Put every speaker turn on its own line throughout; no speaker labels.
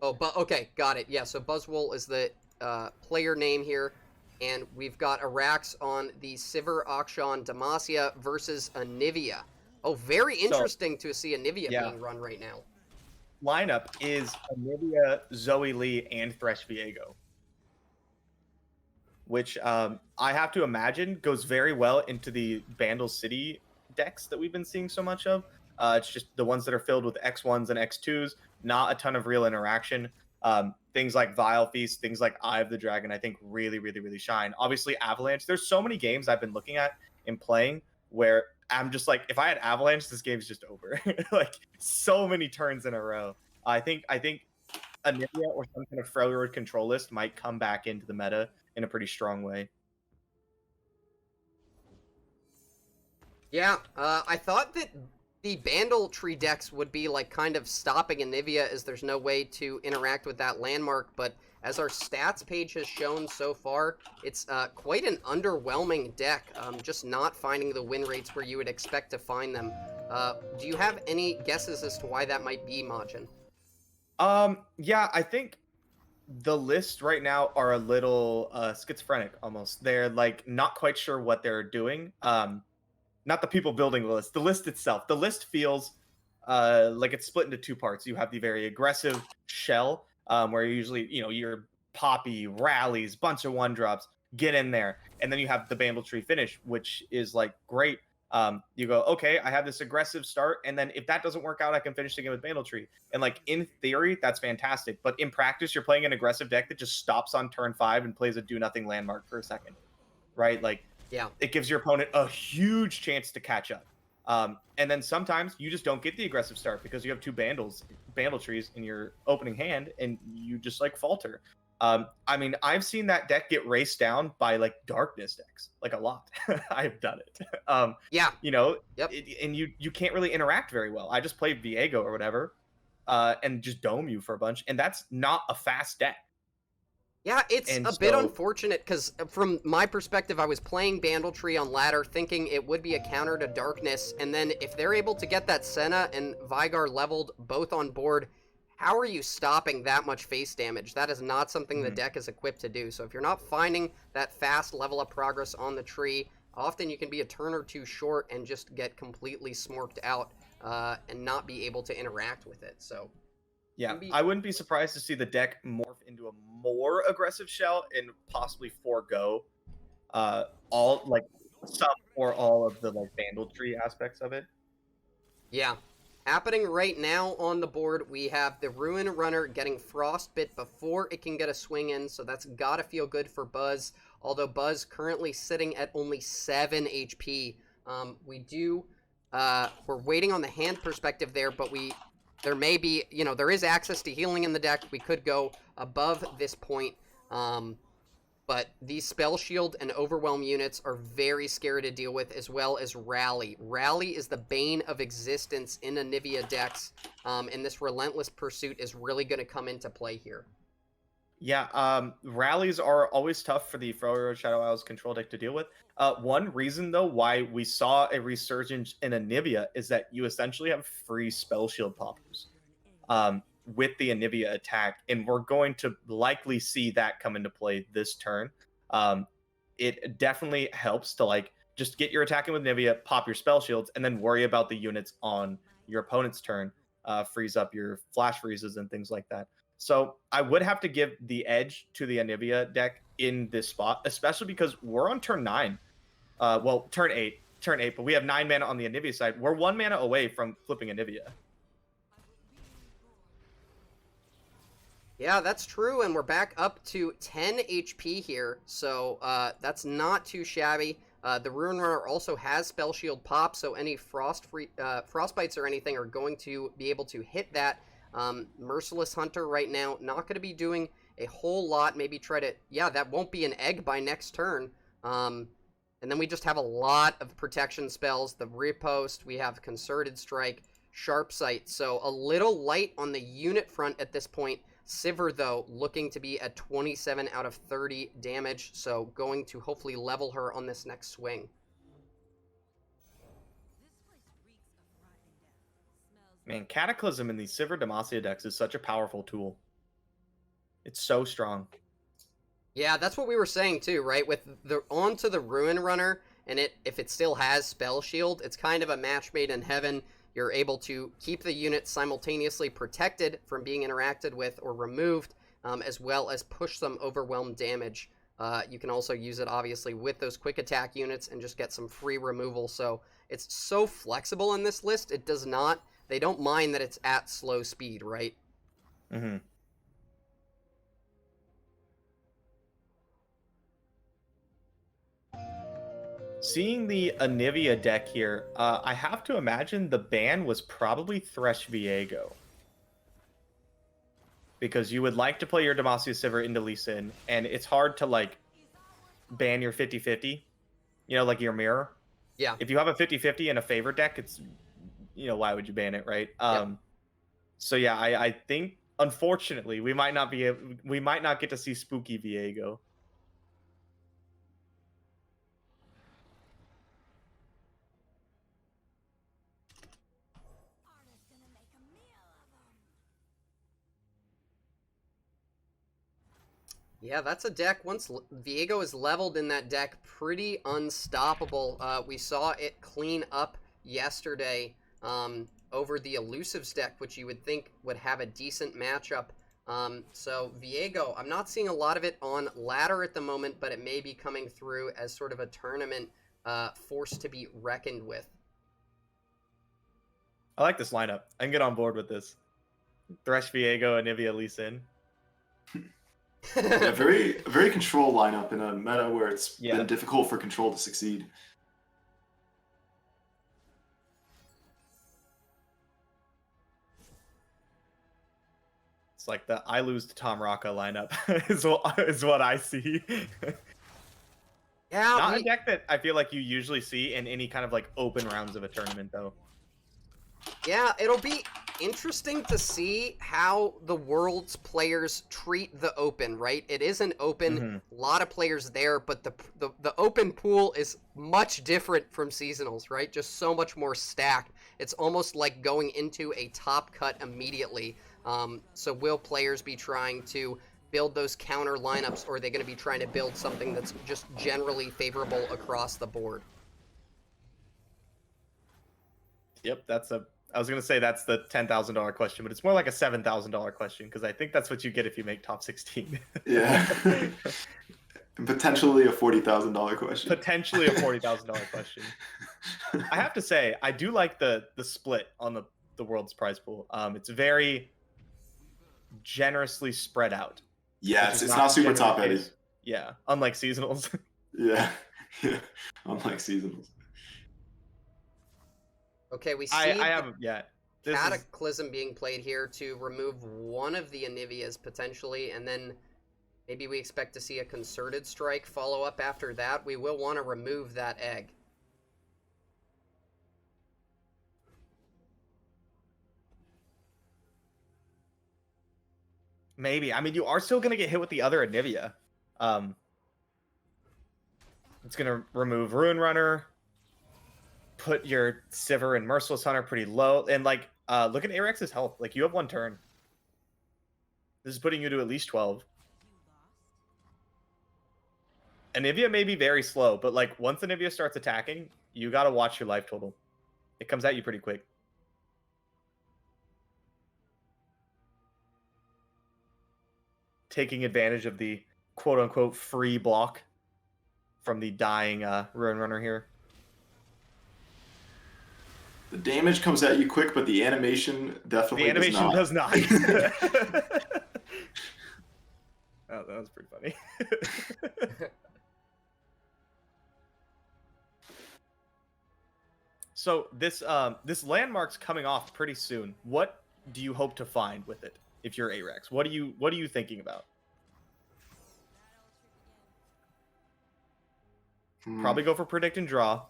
Oh, but okay, got it. Yeah, so Buzzwole is the player name here, and we've got Arax on the Sivir Akshan Demacia versus Anivia. Oh, very
So
interesting to see Anivia
yeah,
being run right now.
lineup is Olivia, Zoe Lee, and Thresh Viego, which I have to imagine goes very well into the Vandal City decks that we've been seeing so much of. It's just the ones that are filled with X1s and X2s, not a ton of real interaction. Things like Vile Feast, things like Eye of the Dragon, I think really shine. Obviously, Avalanche. There's so many games I've been looking at and playing where I'm just like, if I had Avalanche, this game's just over. Like so many turns in a row. I think Anivia or some kind of Freljord control list might come back into the meta in a pretty strong way.
Yeah, I thought that the Bandle tree decks would be like kind of stopping Anivia as there's no way to interact with that landmark, but as our stats page has shown so far, it's quite an underwhelming deck, just not finding the win rates where you would expect to find them. Do you have any guesses as to why that might be, Majin?
Yeah, I think the list right now are a little schizophrenic almost. They're like not quite sure what they're doing. Not the people building the list itself. The list feels like it's split into two parts. You have the very aggressive shell, where usually, your poppy rallies, bunch of one drops, get in there, and then you have the Bamble Tree finish, which is like great. You go, okay, I have this aggressive start, and then if that doesn't work out, I can finish the game with Bamble Tree. And like in theory, that's fantastic. But in practice, you're playing an aggressive deck that just stops on turn 5 and plays a do nothing landmark for a second, right? Like
Yeah.
it gives your opponent a huge chance to catch up. And then sometimes you just don't get the aggressive start because you have two bandle trees in your opening hand, and you just like falter. I mean, I've seen that deck get raced down by like darkness decks, like a lot. I've done it.
Yeah.
You know,
Yep.
and you can't really interact very well. I just play Viego or whatever, and just dome you for a bunch, and that's not a fast deck.
Yeah, it's
And
a bit
so
unfortunate because from my perspective, I was playing Bandletree on ladder thinking it would be a counter to Darkness, and then if they're able to get that Senna and Vigar leveled both on board, how are you stopping that much face damage? That is not something the
mhm.
deck is equipped to do. So if you're not finding that fast level up progress on the tree, often you can be a turn or two short and just get completely smorked out and not be able to interact with it. So
Yeah,
can be
I wouldn't be surprised to see the deck morph into a more aggressive shell and possibly forego all like some or all of the like Vandal tree aspects of it.
Yeah. Happening right now on the board, we have the Ruin Runner getting Frostbit before it can get a swing in, so that's gotta feel good for Buzz, although Buzz currently sitting at only 7 HP. We're waiting on the hand perspective there, but there may be, there is access to healing in the deck. We could go above this point. Um, but these Spell Shield and Overwhelm units are very scary to deal with, as well as Rally. Rally is the bane of existence in Anivia decks, and this Relentless Pursuit is really going to come into play here.
Yeah, rallies are always tough for the Freljord Shadow Isles control deck to deal with. One reason though why we saw a resurgence in Anivia is that you essentially have free spell shield poppers. With the Anivia attack, and we're going to likely see that come into play this turn. It definitely helps to like just get your attack in with Anivia, pop your spell shields, and then worry about the units on your opponent's turn. Freeze up your flash freezes and things like that. So I would have to give the edge to the Anivia deck in this spot, especially because we're on turn 9. Well, turn eight, but we have 9 mana on the Anivia side. We're 1 mana away from flipping Anivia.
Yeah, that's true, and we're back up to 10 HP here, so that's not too shabby. The Ruin Runner also has Spell Shield pop, so any frostbites or anything are going to be able to hit that. Merciless Hunter right now, not going to be doing a whole lot. Maybe try to... Yeah, that won't be an egg by next turn. And then we just have a lot of protection spells. The Riposte, we have Concerted Strike, Sharp Sight. So a little light on the unit front at this point. Sivir, though, looking to be at 27 out of 30 damage, so going to hopefully level her on this next swing.
Man, Cataclysm in the Sivir Demacia decks is such a powerful tool. It's so strong.
Yeah, that's what we were saying too, right? With the onto the Ruin Runner, and if it still has Spell Shield, it's kind of a match made in heaven. You're able to keep the unit simultaneously protected from being interacted with or removed, as well as push some overwhelm damage. You can also use it, obviously, with those quick attack units and just get some free removal. So it's so flexible in this list. It does not... They don't mind that it's at slow speed, right?
Mm-hmm. Seeing the Anivia deck here, I have to imagine the ban was probably Thresh Viego. Because you would like to play your Demacia Sivir into Lee Sin, and it's hard to, like, ban your 50-50, you know, like your mirror.
Yeah.
If you have a 50-50 in a favorite deck, it's, you know, why would you ban it, right?
Yep.
So yeah, I think, unfortunately, we might not get to see Spooky Viego.
Yeah, that's a deck. Once Viego is leveled in that deck, pretty unstoppable. We saw it clean up yesterday over the Elusives deck, which you would think would have a decent matchup. So Viego, I'm not seeing a lot of it on ladder at the moment, but it may be coming through as sort of a tournament force to be reckoned with.
I like this lineup. I can get on board with this. Thresh Viego, Anivia, Lee Sin.
Yeah, very control lineup in a meta where it's
Yeah.
been difficult for control to succeed.
It's like the I lose to Tom Rocca lineup is what I see.
Yeah,
Not a deck that I feel like you usually see in any kind of like open rounds of a tournament, though.
Yeah, it'll be interesting to see how the World's players treat the Open, right? It is an Open, a lot of players there, but the Open pool is much different from Seasonals, right? Just so much more stacked. It's almost like going into a top cut immediately. So will players be trying to build those counter lineups, or are they going to be trying to build something that's just generally favorable across the board?
Yep, I was going to say that's the $10,000 question, but it's more like a $7,000 question because I think that's what you get if you make top 16.
Yeah. Potentially a $40,000 question.
Potentially a $40,000 question. I have to say, I do like the split on the World's prize pool. It's very generously spread out.
Yeah, it's not super top heavy.
Yeah, unlike Seasonals.
Yeah, unlike Seasonals.
Okay, we see Cataclysm being played here to remove one of the Anivias potentially, and then maybe we expect to see a concerted strike follow up after that. We will want to remove that egg.
Maybe. I mean, you are still going to get hit with the other Anivia. It's going to remove Ruin Runner, put your Sivir and Merciless Hunter pretty low, and like look at Arax's health. Like, you have one turn. This is putting you to at least 12. Anivia may be very slow, but like once Anivia starts attacking, you got to watch your life total. It comes at you pretty quick. Taking advantage of the quote-unquote free block from the dying Ruin Runner here.
The damage comes at you quick, but the animation definitely
does not. Oh, that was pretty funny. So this landmark's coming off pretty soon. What do you hope to find with it if you're Arax? What are you thinking about? Probably go for predict and draw.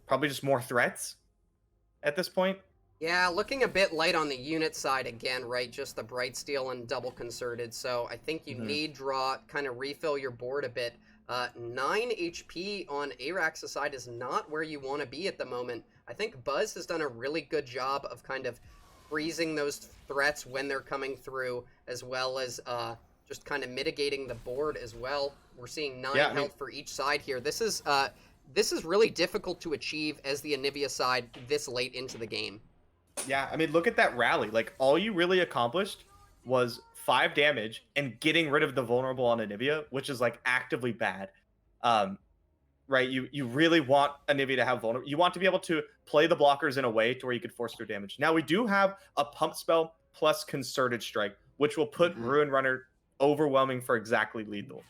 Probably just more threats at this point.
Yeah, looking a bit light on the unit side again, right? Just the Bright Steel and double concerted. So I think you need draw, kind of refill your board a bit. 9 HP on Arax's side is not where you want to be at the moment. I think Buzz has done a really good job of kind of freezing those threats when they're coming through, as well as just kind of mitigating the board as well. We're seeing 9 health for each side here. This is really difficult to achieve as the Anivia side this late into the game.
Yeah, I mean, look at that rally. Like, all you really accomplished was 5 damage and getting rid of the vulnerable on Anivia, which is like actively bad. Right? You really want Anivia to have vulnerable. You want to be able to play the blockers in a way to where you could force through damage. Now we do have a pump spell plus concerted strike, which will put Ruin Runner overwhelming for exactly lethal.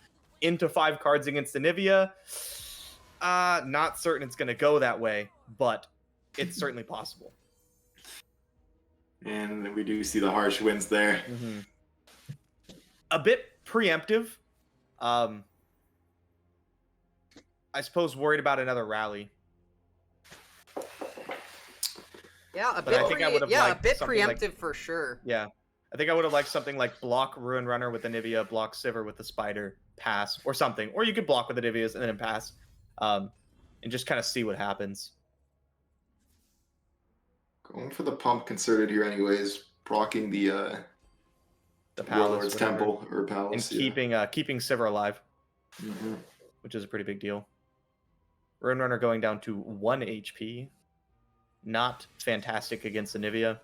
Into 5 cards against Anivia. Not certain it's gonna go that way, but it's certainly possible.
And we do see the harsh winds there.
A bit preemptive. I suppose worried about another rally.
Yeah, a bit preemptive
like,
for sure.
Yeah. I think I would have liked something like block Ruin Runner with Anivia, block Sivir with the Spider, pass, or something. Or you could block with the Anivias and then pass. And just kind of see what happens.
Going for the pump concerted here anyways, blocking the
Palace
Temple or Palace.
And keeping Sivir alive. Which is a pretty big deal. Ruin Runner going down to 1 HP. Not fantastic against Anivia.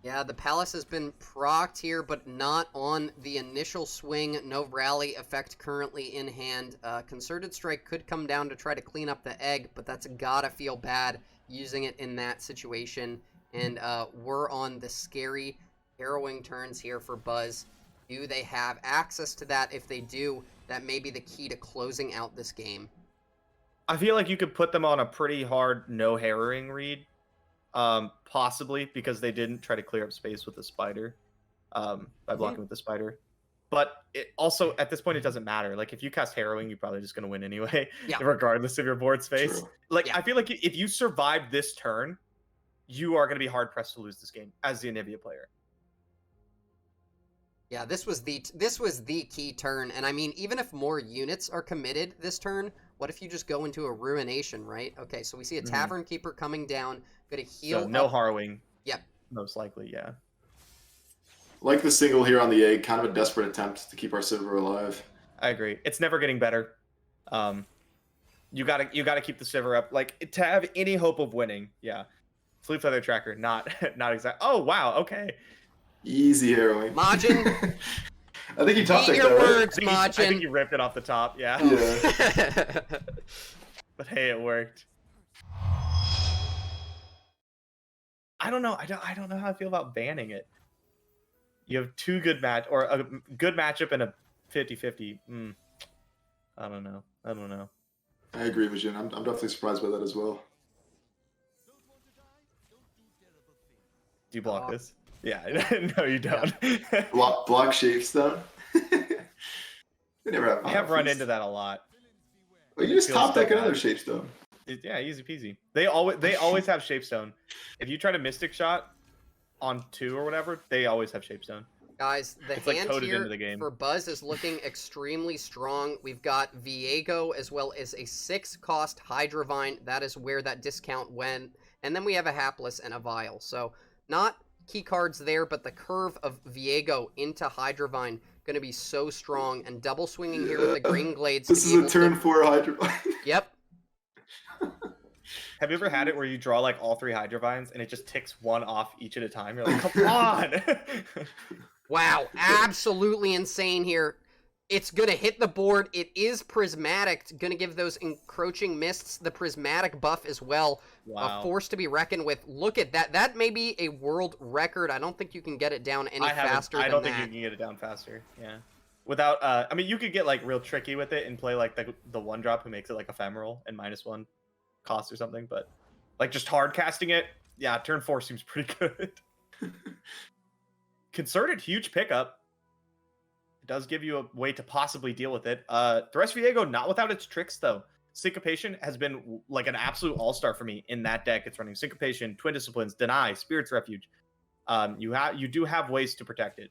Yeah, the Palace has been procced here, but not on the initial swing. No rally effect currently in hand. Concerted Strike could come down to try to clean up the egg, but that's gotta feel bad using it in that situation. And we're on the scary, harrowing turns here for Buzz. Do they have access to that? If they do, that may be the key to closing out this game.
I feel like you could put them on a pretty hard no harrowing read. Possibly because they didn't try to clear up space with the Spider. By blocking with the Spider. But it also, at this point, it doesn't matter. Like, if you cast Harrowing, you're probably just going to win anyway, regardless of your board space.
True.
Like, I feel like if you survive this turn, you are going to be hard-pressed to lose this game as the Anivia player.
Yeah, this was the key turn, and I mean, even if more units are committed this turn, what if you just go into a Ruination, right? Okay, so we see a Tavern Keeper coming down, gonna heal.
So no harrowing.
Yep.
Most likely, yeah.
Like the single here on the egg, kind of a desperate attempt to keep our Sivir alive.
I agree. It's never getting better. You gotta keep the Sivir up. Like, to have any hope of winning, yeah. Sleep Feather Tracker, not exact. Oh wow, okay.
Easy harrowing.
Majin.
I think you top
Eat
decked
your
that, right?
words, Majin.
I think you ripped it off the top, yeah.
Yeah.
But hey, it worked. I don't know. I don't know how I feel about banning it. You have a good matchup and a 50-50. I don't know.
I agree with you. I'm definitely surprised by that as well.
Do you block this? Yeah, no, you don't.
Block Shapestone. They never have.
I have run into that a lot.
Well, you just top deck another Shapestone.
Yeah, easy peasy. They always have Shapestone. If you try to Mystic Shot on 2 or whatever, they always have Shapestone.
Guys, the
it's
hand
like coded
here
into the game.
for Buzz is looking extremely strong. We've got Viego as well as a 6-cost Hydravine. That is where that discount went. And then we have a Hapless and a Vial. So not key cards there, but the curve of Viego into Hydravine going to be so strong. And double swinging here with the Green Glades.
This is a turn 4 Hydravine.
Yep.
Have you ever had it where you draw like all 3 Hydravines and it just ticks one off each at a time? You're like, come on!
Wow, absolutely insane here. It's going to hit the board. It is prismatic. Going to give those encroaching mists the prismatic buff as well.
Wow.
A force to be reckoned with. Look at that. That may be a world record. I don't think you can get it down any faster than that.
I don't think you can get it down faster. Yeah. Without, I mean, you could get like real tricky with it and play like the 1-drop who makes it like ephemeral and -1 cost or something. But like just hard casting it, yeah, turn 4 seems pretty good. Concerted, huge pickup. It does give you a way to possibly deal with it. Thresh Viego, not without its tricks, though. Syncopation has been like an absolute all-star for me in that deck. It's running Syncopation, Twin Disciplines, Deny, Spirit's Refuge. You do have ways to protect it.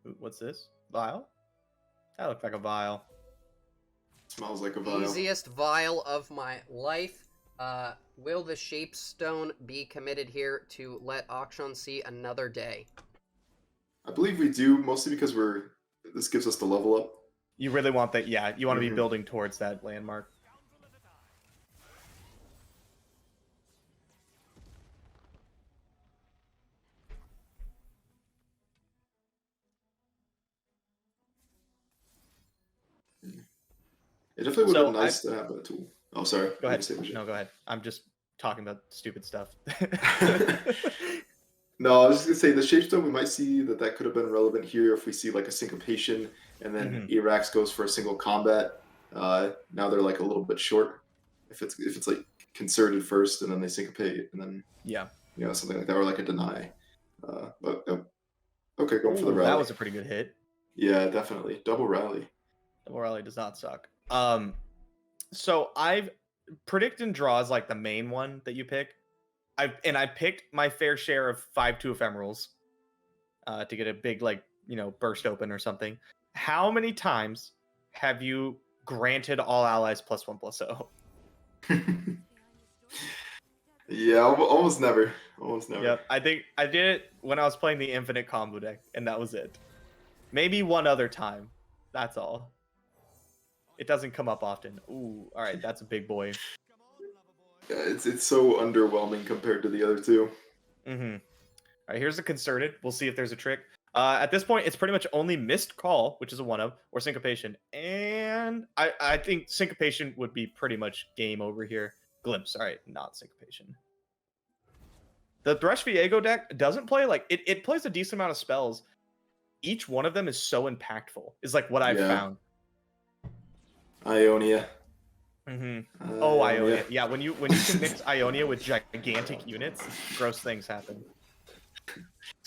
Ooh, what's this? Vial? That looks like a vial.
Smells like a vial.
Easiest vial of my life. Will the Shapestone be committed here to let Akshan see another day?
I believe we do, mostly because this gives us the level up.
You really want that, yeah. You want to be building towards that landmark.
It definitely would have been nice to have that tool. Oh, sorry.
Go ahead. No, go ahead. I'm just talking about stupid stuff.
No, I was just gonna say the Shapestone. We might see that could have been relevant here if we see like a syncopation, and then Arax goes for a single combat. Now they're like a little bit short. If it's like concerted first, and then they syncopate, and then something like that, or like a deny. But okay, going for the rally.
That was a pretty good hit.
Yeah, definitely double rally.
Double rally does not suck. So I've predict and draw is like the main one that you pick. I picked my fair share of 5/2 ephemerals to get a big burst open or something. How many times have you granted all allies +1/+0?
Yeah, almost never. Almost never.
Yep, I think I did it when I was playing the infinite combo deck, and that was it. Maybe one other time. That's all. It doesn't come up often. Ooh, all right, that's a big boy.
Yeah, it's so underwhelming compared to the other two.
All right, here's the concerted. We'll see if there's a trick. At this point, it's pretty much only missed call, which is a 1-of, or syncopation. And I think syncopation would be pretty much game over here. Glimpse, all right, not syncopation. The Thresh Viego deck doesn't play it plays a decent amount of spells. Each one of them is so impactful, is like what I've found.
Ionia.
Oh, Ionia. Yeah, when you can mix Ionia with gigantic units, gross things happen.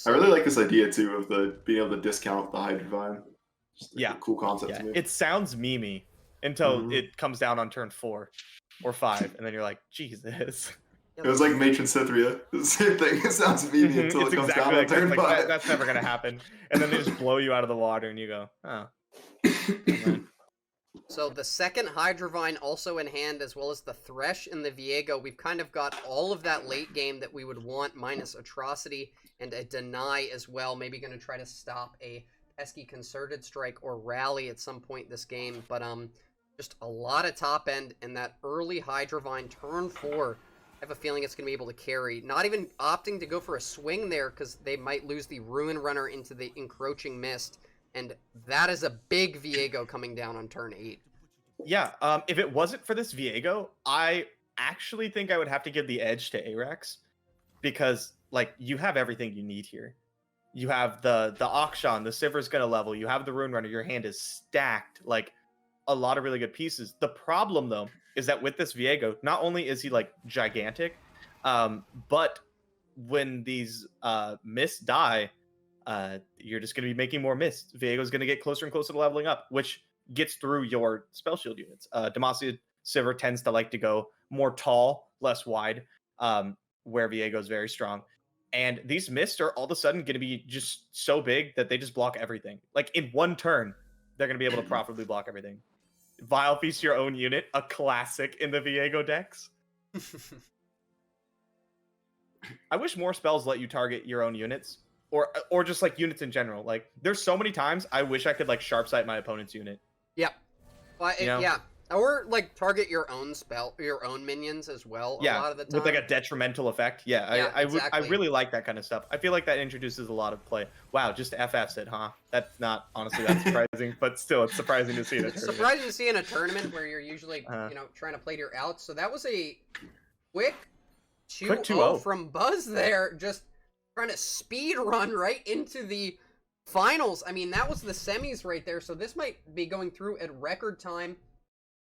I really like this idea too of being able to discount the Hydrovine.
Yeah,
a cool concept to me.
It sounds memey until it comes down on turn 4 or 5, and then you're like, Jesus.
It was like Matron Cytherea. The same thing. It sounds memey until it comes down on turn 5.
That's never gonna happen. And then they just blow you out of the water, and you go, oh.
So the second Hydrovine also in hand, as well as the Thresh and the Viego. We've kind of got all of that late game that we would want, minus Atrocity and a Deny as well. Maybe going to try to stop a pesky Concerted Strike or Rally at some point this game. But just a lot of top end, and that early Hydrovine turn 4, I have a feeling it's going to be able to carry. Not even opting to go for a swing there, because they might lose the Ruin Runner into the Encroaching Mist. And that is a big Viego coming down on turn 8.
Yeah, if it wasn't for this Viego, I actually think I would have to give the edge to Arax. Because, you have everything you need here. You have the Akshan, the Sivir's gonna level, you have the Rune Runner, your hand is stacked. A lot of really good pieces. The problem, though, is that with this Viego, not only is he, gigantic, but when these mists die, you're just going to be making more mists. Viego's going to get closer and closer to leveling up, which gets through your spell shield units. Demacia Sivir tends to like to go more tall, less wide, where Viego's very strong. And these mists are all of a sudden going to be just so big that they just block everything. In one turn, they're going to be able to profitably block everything. Vile Feast your own unit, a classic in the Viego decks. I wish more spells let you target your own units. Or just units in general. There's so many times I wish I could sharp sight my opponent's unit.
Yep. Well, yeah. Or target your own your own minions as well.
Yeah,
a lot of the time.
with a detrimental effect. Yeah, I really like that kind of stuff. I feel like that introduces a lot of play. Wow, just FFs it, huh? That's not honestly that surprising, but still, it's surprising to see in a tournament.
It's surprising to see in a tournament where you're usually trying to play to your outs. So that was a quick 2-0 from Buzz there. Just trying to speed run right into the finals. I mean, that was the semis right there, so this might be going through at record time.